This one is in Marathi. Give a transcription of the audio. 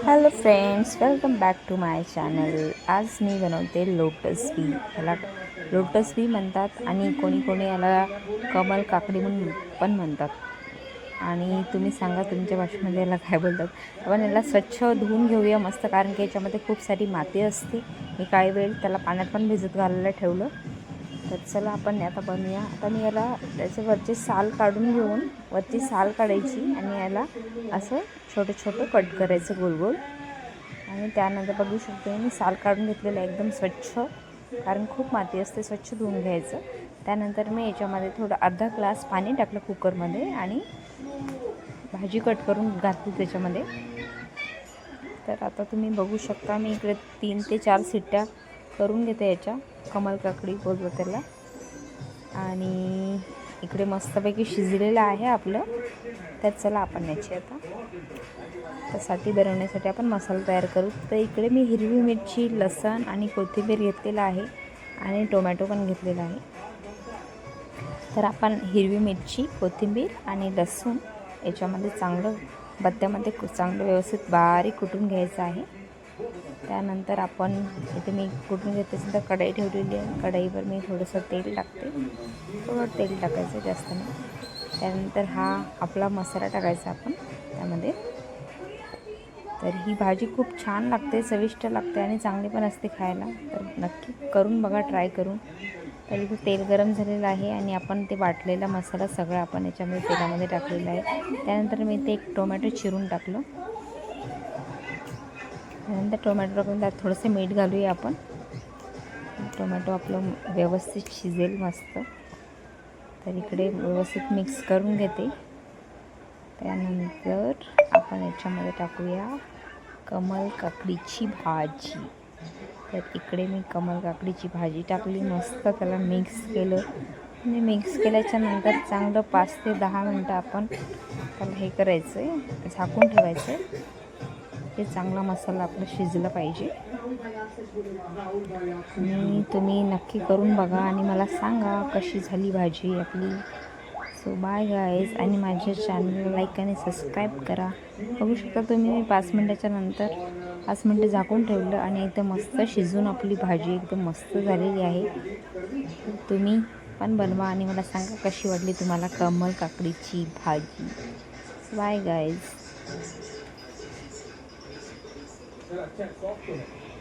Hello friends, welcome back to my channel. आज मी बनवते लोटस बी. याला लोटस बी म्हणतात आणि कोणी कोणी याला कमल काकडी म्हणून पण म्हणतात. आणि तुम्ही सांगा तुमच्या भाषेमध्ये याला काय बोलतात. आपण याला स्वच्छ धुवून घेऊया मस्त, कारण की याच्यामध्ये खूप सारी माती असते. मी काही वेळ त्याला पाण्यात पण भिजत घालायला ठेवलं. तर चला आपण आता बनवूया. आता मी याला त्याचे वरचे साल काढून घेऊन, वरची साल काढायची आणि याला असं छोटं छोटं कट करायचं गोल गोल. आणि त्यानंतर बघू शकतो मी साल काढून घेतलेलं एकदम स्वच्छ, कारण खूप माती असते. स्वच्छ धुवून घ्यायचं. त्यानंतर मी याच्यामध्ये थोडं अर्धा ग्लास पाणी टाकलं कुकरमध्ये आणि भाजी कट करून घातली त्याच्यामध्ये. तर आता तुम्ही बघू शकता मी इकडे 3 ते 4 शिट्ट्या करून घेते याच्या, कमल काकडी बोलतो त्याला. आणि इकडे मस्तपैकी शिजलेलं आहे आपलं. त्यात चला आपण याची आता त्यासाठी बनवण्यासाठी आपण मसाला तयार करू. तर इकडे मी हिरवी मिरची, लसण आणि कोथिंबीर घेतलेला आहे आणि टोमॅटो पण घेतलेला आहे. तर आपण हिरवी मिरची, कोथिंबीर आणि लसूण याच्यामध्ये चांगलं बत्त्यामध्ये चांगलं व्यवस्थित बारीक कुटून घ्यायचं आहे. त्यानंतर आपण इथे मी कुटून घेते सुद्धा कढई ठेवलेली आहे. कढईवर मी थोडंसं तेल टाकते. थोडं तेल टाकायचं, जास्त नाही. त्यानंतर हा आपला मसाला टाकायचा आपण त्यामध्ये. तर ही भाजी खूप छान लागते, चविष्ट लागते आणि चांगली पण असते खायला. तर नक्की करून बघा, ट्राय करून. तर इथे तेल गरम झालेलं आहे आणि आपण ते वाटलेला मसाला सगळा आपण याच्यामध्ये तेलामध्ये टाकलेला आहे. त्यानंतर मी ते एक टोमॅटो चिरून टाकलं. त्यानंतर टोमॅटो टाकून त्यात थोडंसं मीठ घालूया आपण. टोमॅटो आपलं व्यवस्थित शिजेल मस्त. तर इकडे व्यवस्थित मिक्स करून घेते. त्यानंतर आपण याच्यामध्ये टाकूया कमल काकडीची भाजी. तर इकडे मी कमल काकडीची भाजी टाकली, मस्त त्याला मिक्स केलं. आणि मिक्स केल्याच्या नंतर चांगलं 5 ते 10 मिनटं आपण त्याला हे करायचं आहे, झाकून ठेवायचं आहे. हे चांगला मसाला आपला शिजला पाहिजे. आणि तुम्ही नक्की करून बघा आणि मला सांगा कशी झाली भाजी आपली. So bye guys. आणि माझ्या चॅनलला लाईक आणि सबस्क्राईब करा. बघू शकता तुम्ही मी 5 मिनटाच्या नंतर 5 मिनटं झाकून ठेवलं आणि एकदम मस्त शिजून आपली भाजी एकदम मस्त झालेली आहे. तुम्ही पण बनवा आणि मला सांगा कशी वाटली तुम्हाला कमल काकडीची भाजी. Bye guys.